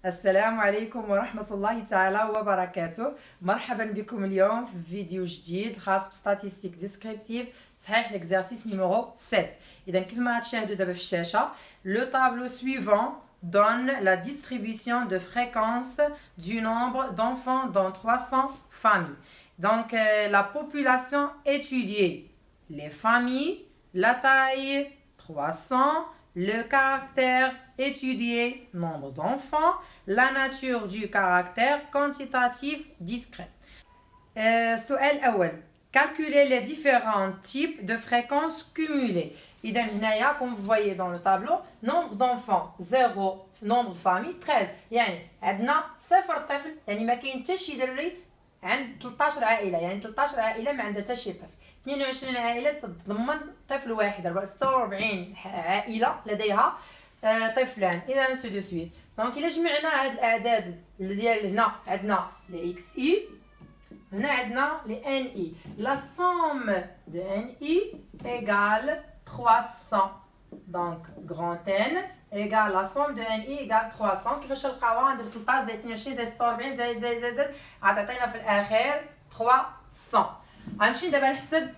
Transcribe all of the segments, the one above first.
السلام عليكم ورحمة الله تعالى وبركاته. مرحبا بكم اليوم في فيديو جديد خاص بستاتيستيك ديسكريبتيف صحيح l'exercice numéro 7. إذا كيف ما تشاهدوا دابا في الشاشة le tableau suivant donne la distribution de fréquence du nombre d'enfants dans 300 familles. Donc la population étudiée, les familles, la taille 300, le caractère étudié, nombre d'enfants, la nature du caractère quantitatif discret. السؤال الأول calculer les différents types de fréquences cumulées. إذا هنايا comme vous voyez dans le tableau nombre d'enfants 0 nombre de familles 13 يعني عندنا صفر طفل يعني ما كاين حتى شي دري عند 13 عائلة يعني 13 عائلة ما عندها حتى شي طفل 22 عائلة تتضمن طفل واحد 46 عائلة لديها طفلان إلى ainsi de suite. دونك إلا جمعنا هاد الأعداد اللي ديال هنا عندنا لي إكس إي هنا عندنا لي إن إي لا سوم دو إن إي إيغال 300 دونك غران إن إيغال لا سوم دو إن إي إيغال 300. كيفاش نلقاوها؟ نديرو 13 زائد 22 زائد 46 زائد غتعطينا في الأخير 300. غنمشي دابا نحسب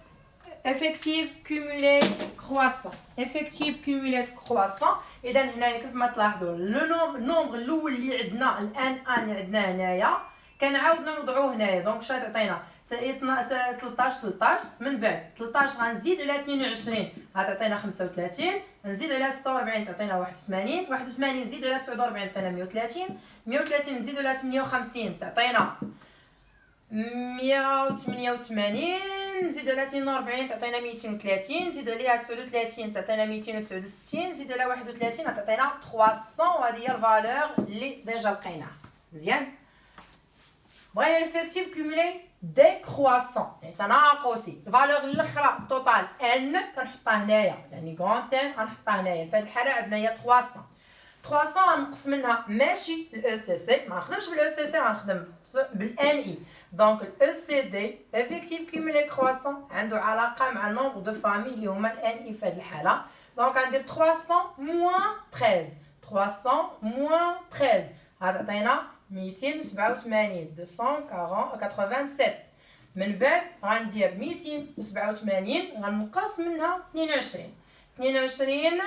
effectif cumulé croissant. effectif cumulé croissant. اذا هنايا كيف ما تلاحظوا النومبر الاول اللي عندنا الان اللي عندنا هنايا كنعاود نوضعوه هنايا دونك شحال تعطينا 13 من بعد 13 غنزيد على 22 غتعطينا 35 نزيد على 46 تعطينا 81 نزيد على 49 تعطينا 130 نزيد على 58 تعطينا 188 نزيد على 42 تعطينا 230 نزيد عليها 39 تعطينا 269 نزيد على 31 تعطينا 300 وهذه هي الفالور اللي ديجا لقيناها مزيان. بغينا ليفيكتيف كومولي ديكرواسون يعني تناقصي الفالور الاخرى توتال ان كنحطها هنايا يعني غون ان غنحطها هنايا في هذه الحاله عندنا هي 300 غنقص منها ماشي الاو سي سي ما نخدمش بالاو سي سي غنخدم بالان اي دونك الاو سي دي افيكتيف كومولي كرواسون عنده علاقه مع النومبر دو فامي اللي هما الان اي في هذه الحاله دونك غندير 300 موان 13 غتعطينا 287 287 من بعد غندير 287 غنقص منها 22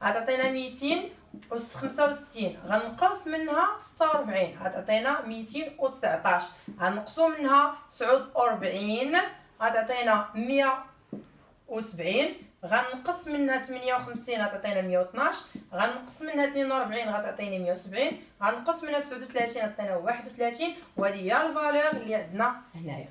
غتعطينا 265 غنقص منها 46 غتعطينا 219 غنقصو منها 49 غتعطينا 170 غنقص منها 58 غتعطينا 112 غنقص منها 42 غتعطيني 170 غنقص منها 39 غتعطينا 31 وهذه هي الفالور اللي عندنا هنايا.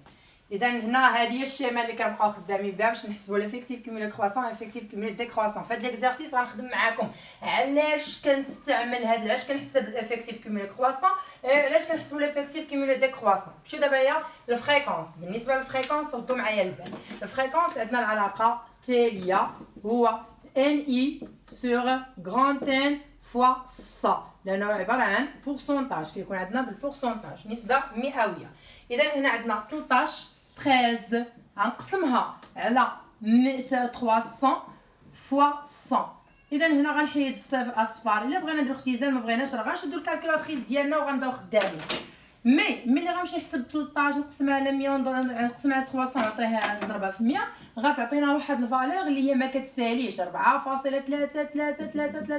اذا هنا هذه هي الشيمه اللي كنبقاو خدامين بها باش نحسبوا ليفيكتيف كومولي كرواسون افيكتيف كومولي ديكرواسون. في هذا ليكزارسيس غنخدم معكم علاش كنستعمل هذا علاش كنحسب الافيكتيف كومولي كرواسون علاش كنحسبوا ليفيكتيف كومولي ديكرواسون. مشيو دابا هي الفريكونس. بالنسبه للفريكونس ردوا معايا البال. الفريكونس عندنا العلاقه التاليه هو ان اي سور غران ان فوا سا لانه عباره عن بورسونتاج كيكون عندنا بالبورسونتاج نسبه مئويه. اذا هنا عندنا 13 غنقسمها على 300 فوا 100. اذا هنا غنحيد الاصفار الا بغينا نديرو اختزال ما بغيناش راه غنشدو الكالكولاتريس ديالنا وغنبداو خدامين. ملي غنمشي نحسب 13 نقسمها على 100 نقسمها على 300 نعطيها نضربها في 100 غتعطينا واحد الفالور اللي هي ما كتساليش 4.333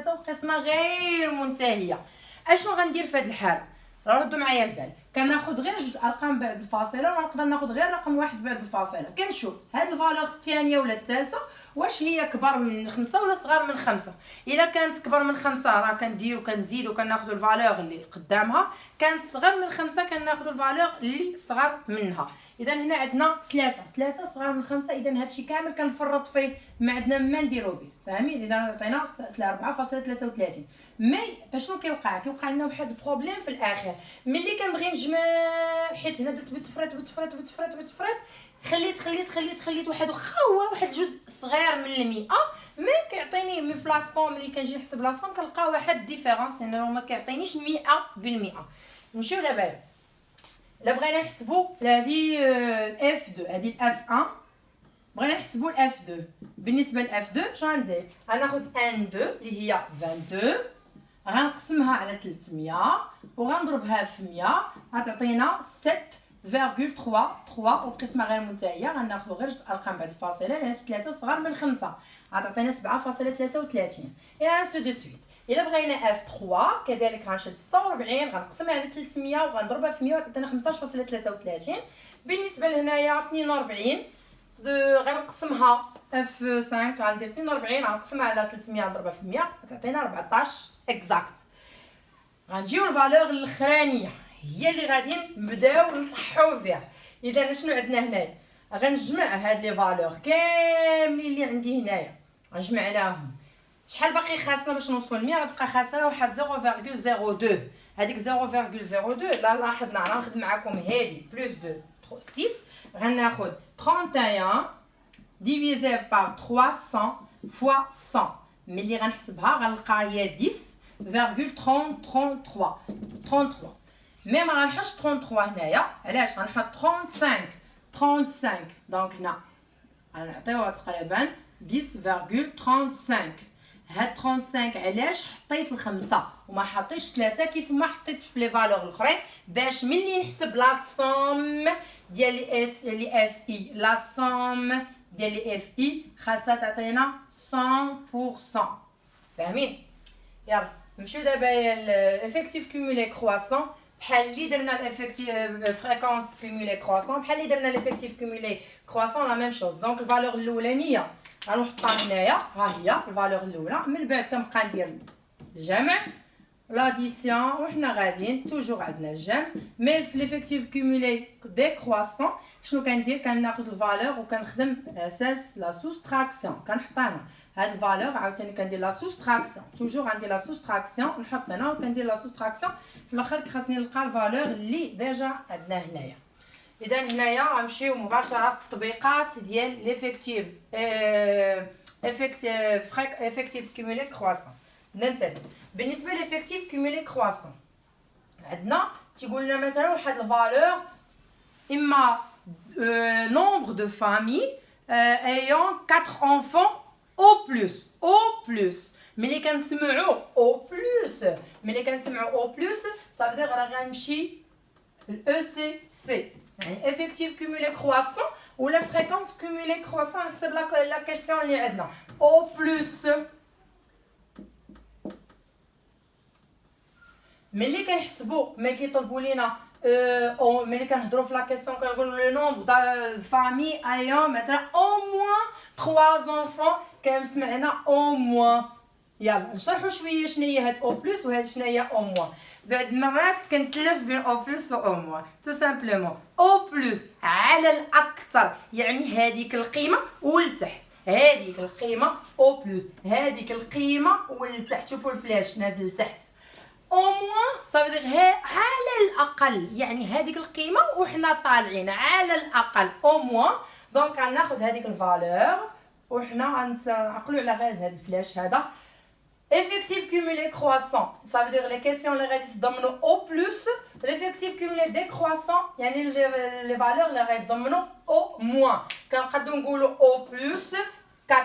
وقسمه غير منتهيه. اشنو غندير في هذه الحاله؟ ردوا معايا البال. كناخذ غير جوج ارقام بعد الفاصله ونقدر ناخذ غير رقم واحد بعد الفاصله كنشوف هاد الفالور الثانيه ولا الثالثه واش هي كبر من 5 ولا صغر من 5. الا كانت كبر من 5 راه كنديرو كنزيدو كناخذوا الفالور اللي قدامها كانت صغر من 5 كناخذوا الفالور اللي صغر منها. اذا هنا عندنا 3 صغر من 5 اذا هادشي كامل كنفرط فيه ما عندنا ما نديرو به فاهمين. اذا عطينا 4.33 مي اشنو كيوقع لنا واحد البروبليم في الاخر ملي كنبغي نجمع حيت هنا درت بتفريط خليت واحد واخا هو واحد الجزء صغير من 100 مي كيعطيني من فلاصون ملي كنجي نحسب لاصون كنلقى واحد ديفيرونس هنا ما كيعطينيش 100%. نمشيو دابا الا بغينا نحسبوا هذه اف 2 هذه اف 1 بغينا نحسبوا الاف 2 بالنسبه لاف 2 شنو غندير غناخذ ان 2 اللي هي 22 غنقسمها على 300 وغنضربها في 100 غتعطينا 7.33 والقسمه غير منتهيه غناخذوا غير جوج ارقام بعد الفاصله لان 3 صغار من 5 غتعطينا 7.33 اي انسو دو سويت. الا بغينا اف 3 كذلك غنشد 46 غنقسمها على 300 وغنضربها في 100 غتعطينا 15.33. بالنسبه لهنايا 42 غنقسمها اف 5 غندير 42 غنقسمها على 300 نضربها في 100 غتعطينا 14 اكزاكت. غنجيو الفالور الاخرانيه هي اللي غادي نبداو نصححوا فيها. اذا شنو عندنا هنايا؟ غنجمع هاد لي فالور كاملين اللي عندي هنايا غنجمعناهم. شحال باقي خاصنا باش نوصلوا ل 100؟ غتبقى خاصنا واحد 0.02. هذيك 0.02 لا لاحظنا غنخدم معكم هادي بلس 2 6 غناخذ 31 divisé par 300 fois 100 ملي غنحسبها غنلقى هي 10.33 مي ما غنحطش 33 هنايا. علاش؟ غنحط 35 دونك هنا غنعطيوها تقريبا 10.35. هاد 35 علاش حطيت الخمسه وما حطيتش 3 كيف ما حطيت في لي فالور الاخرين؟ باش ملي نحسب لا سوم ديال لي اس لي اف اي لا سوم ديال لي اف اي خاصها تعطينا 100%. فاهمين؟ يلا نمشيو دابا الافيكتيف كومولي كرواسون بحال اللي درنا الافيكتيف فريكونس كومولي كرواسون بحال اللي درنا الافيكتيف كومولي كرواسون لا ميم شوز. دونك الفالور الاولانيه غنحطها هنايا ها هي الفالور الاولى. من بعد كنبقى ندير الجمع لاديسيون وحنا غاديين توجور عندنا الجمع. مي في ليفيكتيف كومولي دي كرواسون شنو كندير؟ كناخذ الفالور وكنخدم اساس لا سوستراكسيون كنحطها هنا. هاد الفالور عاوتاني كندير لا سوستراكسيون توجور عندي لا سوستراكسيون نحط هنا وكندير لا سوستراكسيون في الاخر خاصني نلقى الفالور اللي ديجا عندنا هنايا. اذا هنايا غنمشيو مباشره التطبيقات ديال ليفيكتيف افيكتيف كومولي كرواسون. ننتبه بالنسبه ليفيكتيف كومولي كرواسون عندنا تيقول لنا مثلا واحد الفالور اما nombre de familles ayant 4 enfants au plus ملي كنسمعوا au plus ça veut dire راه غنمشي الاو سي يعني effectif cumulé croissant ولا fréquence cumulée croissant. نحسب لا كيسيون اللي عندنا au plus ملي كنحسبوا ما كيطلبوا لينا او ملي كنهضروا في لا كيسيون كنقولوا لو نومبر د فامي ايون مثلا او موان 3 enfants كنسمعنا او موان. يلا نشرحوا شويه شنو هي هاد او بلس وهاد شنو هي او موان. بعد المرات كنتلف بين او بلس و او موان. تو سامبلومون او بلس على الاكثر يعني هذيك القيمه ولتحت هذيك القيمه او بلس هذيك القيمه ولتحت. شوفوا الفلاش نازل لتحت. او موان صافي على الاقل يعني هذيك القيمه وحنا طالعين على الاقل او موان. دونك غناخذ هذيك الفالور وحنا غنعقلوا على غير هذا الفلاش هذا effectif cumulé croissant. Ça veut dire les questions اللي غادي تضمنوا au plus. l'effectif cumulé décroissant يعني les valeurs اللي غادي تضمنوا au moins. كنقدروا نقولوا au plus 4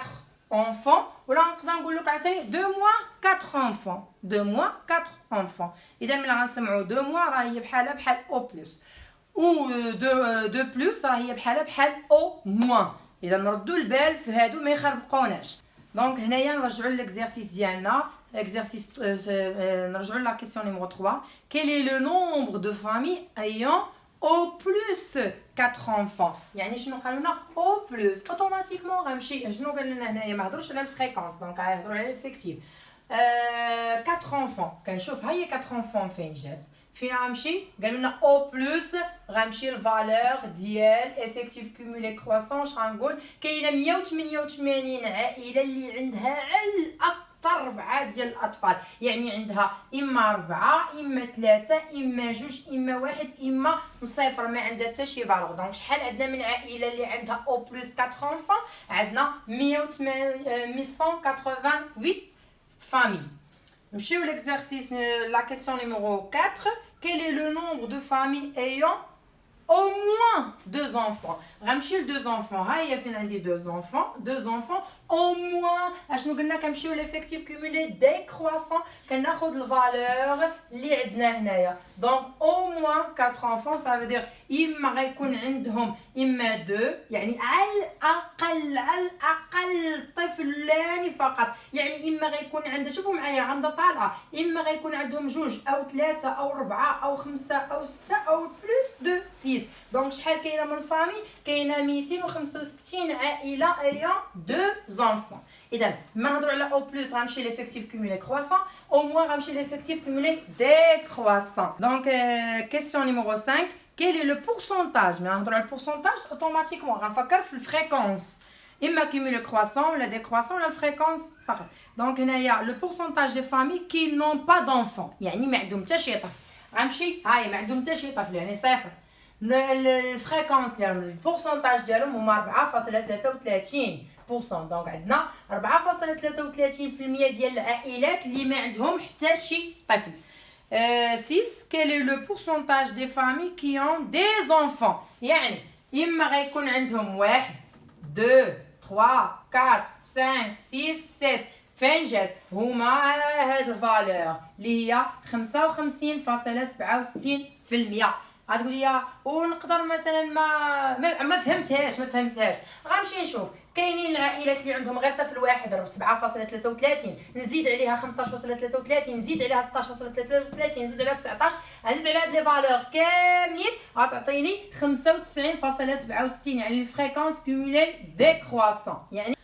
enfants ولا نقدر نقول لك عاوتاني 2 mois 4 enfants 2 mois 4 enfants. اذا ملي غنسمعوا 2 mois راه هي بحال au plus و 2 plus راه هي بحال au moins. اذا نردوا البال في هادو ما يخربقوناش. دونك هنايا نرجعوا للإكزرسيس ديالنا اكزرسيس نرجعوا لا كيسيون نيميرو 3. quel est le nombre de familles ayant au plus 4 enfants؟ يعني شنو قالوا لنا au plus اوتوماتيكمون غنمشي شنو قال لنا هنايا ما هضروش على الفريكونس دونك غيهضروا على الافيكتيف 4 enfants. كنشوف ها هي 4 enfants فين جات فين غنمشي قالوا لنا او بلس غنمشي الفالور ديال افيكتيف كومولي كرواسون. اش غنقول؟ كاينه 188 عائله اللي عندها على الاكثر 4 ديال الاطفال يعني عندها اما 4 اما 3 اما 2 اما 1 اما 0 ما عندها حتى شي فالور. دونك شحال عندنا من عائله اللي عندها او بلس 4 انفون؟ عندنا 188 familles. نمشيو l'exercice la question numéro 4. quel est le nombre de familles ayant au moins 2 enfants؟ غنمشي ل 2 enfants. ها هي فين عندي 2 enfants au moins اشنو قلنا كنمشيو ليفيكتيف كومولي décroissant كناخذ الفالور اللي عندنا هنايا دونك au moins 4 enfants ça veut dire اما غيكون عندهم اما 2 يعني على الاقل طفلان فقط يعني اما غيكون عنده شوفوا معايا عندها طالعه اما غيكون عندهم جوج او ثلاثه او اربعه او خمسه او سته او بلوس دو 6 دونك شحال كاينه من فامي كاينه 265 عائله ايان دو زونفون اذا ما نهضروا على او بلس غنمشي ليفيكتيف كومولي كرواسون او موان غنمشي ليفيكتيف كومولي ديكرواسون دونك كيسيون نيميرو 5 quel est le pourcentage mais نهضروا على البورسونتاج اوتوماتيكمون غنفكر في الفريكونس اما كومولي كرواسون ولا ديكرواسون ولا الفريكونس فقط دونك هنايا لو بورسونتاج دي فامي كي نون با دونفون يعني ما عندهم حتى شي طفل غنمشي هاي ما عندهم حتى شي طفل يعني صفر الفريكونس ديالهم البورسونتاج ديالهم هما 4.33% دونك عندنا 4.33% ديال العائلات اللي ما عندهم حتى شي طفل 6 quel est le pourcentage des familles qui ont des enfants يعني اما غيكون عندهم 1 2 3 4 5 6 7 فين جات هما هاد الفالور اللي هي 55.67% غتقول لي ونقدر مثلا ما فهمتهاش غنمشي نشوف كاينين العائلات اللي عندهم غير طفل واحد 7.33 نزيد عليها 15.33 نزيد عليها 16.33 نزيد عليها 19 نزيد على هاد لي فالور كاملين غتعطيني 95.67 يعني الفريكونس كومولي ديكرواسون يعني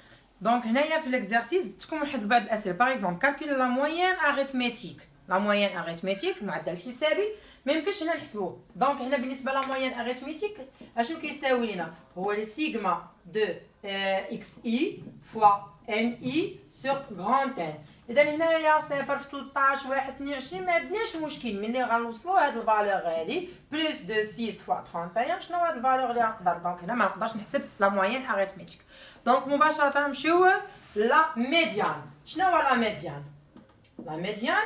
دونك هنايا في ليكزارسيس تكون واحد بعض الاسئله باغ اكزومبل كالكولي لا موين اريثميتيك المعدل الحسابي ما يمكنش هنا نحسبوه دونك هنا بالنسبه لا موين اريثميتيك اشنو كيساوي لنا هو لي سيغما دو اكس اي فوا ان اي سور غران ان اذا هنايا 0 في 13 1 22 ما عندناش مشكل ملي غنوصلوا هاد الفالور هادي بلس دو 6 فوا 31 شنو هاد الفالور اللي غنقدر دونك هنا ما نقدرش نحسب لا موين اريثميتيك دونك مباشره نمشيو لا ميديان شنو هو لا ميديان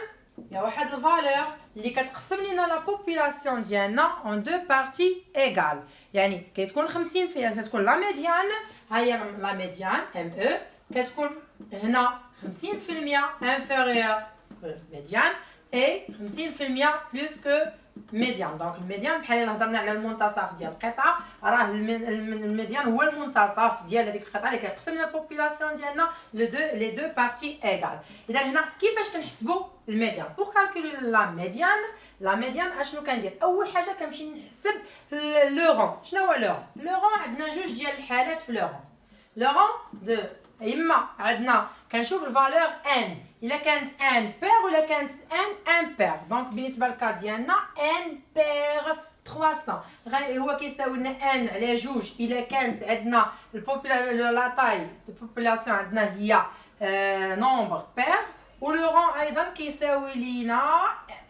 هي واحد الفالور اللي كتقسم لينا لا بوبولاسيون ديالنا اون دو بارتي ايغال يعني كتكون 50 فيها كتكون لا ميديان ها هي لا ميديان ام او كتكون هنا 50% انفيريور ميديان اي 50% بلس كو ميديان دونك الميديان بحال الا هضرنا على المنتصف ديال القطعه راه الميديان هو المنتصف ديال هذيك القطعه اللي كيقسم لنا البوبولاسيون ديالنا لي دو بارتي ايغال اذا هنا كيفاش كنحسبوا الميديان بور كالكولي لا ميديان اشنو كندير اول حاجه كنمشي نحسب لو رون شنو هو لو رون عندنا جوج ديال الحالات في لو رون دو اما عندنا كنشوف الفالور ان الا كانت ان بير ولا كانت ان امبير دونك بالنسبه للكا ديالنا ان بير 300 هو كيساوي لنا ان على جوج الا كانت عندنا لا تاي دو بوبولاسيون عندنا هي نومبر بير ولو رون ايضا كيساوي لينا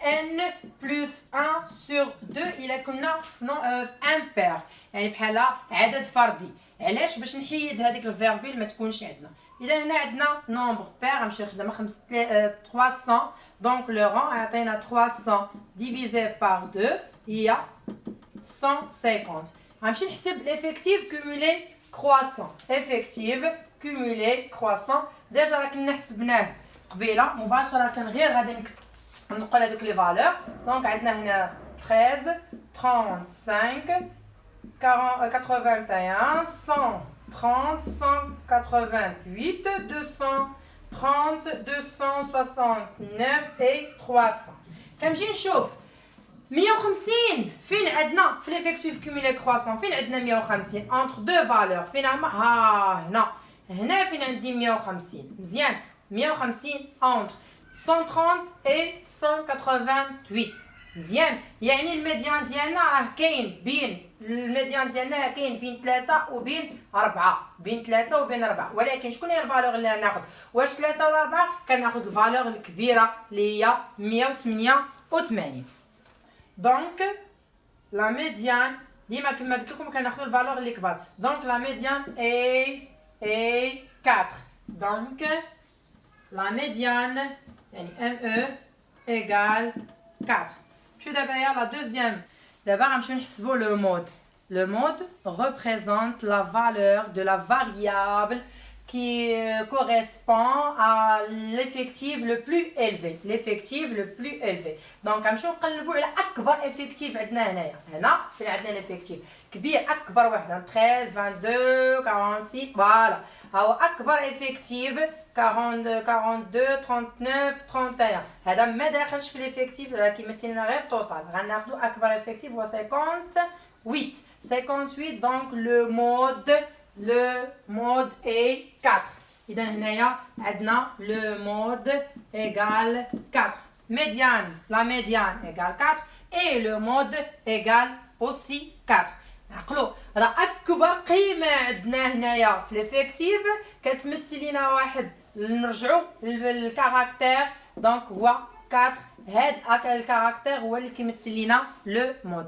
n بلس 1 سور 2 الا كنا ان بير يعني بحال عدد فردي علاش باش نحيد هذيك الفيرغول ما تكونش عندنا اذا هنا عندنا نومبر بير غنمشي نخدم 300 دونك لو رون عطينا 300 ديفيزي بار 2 هي 150 غنمشي نحسب ليفيكتيف كومولي كرواسون ديجا راه كنا حسبناه قبيله مباشره غير غادي نقول هذوك لي فالور دونك عندنا هنا 13 35 40 81 130 188 230 269 et 300 كنمشي نشوف 150 فين عندنا في ليفيكتيف كومولي كرواسون فين عندنا 150 انتر دو فالور فين هما هنا فين عندي 150 مزيان 150 انتر 130 et 188 مزيان يعني الميديان ديالنا راه كاين بين الميديان ديالنا كاين بين 3 وبين 4 ولكن شكون هي الفالور اللي ناخذ واش 3 ولا 4 كناخذ الفالور الكبيره اللي هي 188 دونك لا ميديان ديما كما قلت لكم كناخذوا الفالور اللي كبار دونك لا ميديان اي 4 دونك لا ميديان يعني ME égale 4. Puis d'abord la deuxième. D'abord, on va voir le mode. Le mode représente la valeur de la variable qui correspond à l'effectif le plus élevé. L'effectif le plus élevé. Donc غنمشيو نقلبوا على اكبر effectif عندنا هنايا. هنا فين عندنا l'effectif كبير اكبر واحد 13 22 46 فوالا. ها هو اكبر effectif 42 39 31. هذا ما داخلش في l'effectif راه كيمثل لنا غير التوتال. غناخذوا اكبر effectif هو 58. 58 donc le mode est 4. إذا هنايا عندنا le mode égale 4. Médiane, la médiane égale 4 et le mode égale aussi 4. عقلوا راه أكبر قيمة عندنا هنايا في l'effectif كتمثل لنا واحد. نرجعوا للكاركتير دونك هو 4. هاد الكاركتير هو اللي كيمثل لنا لو مود.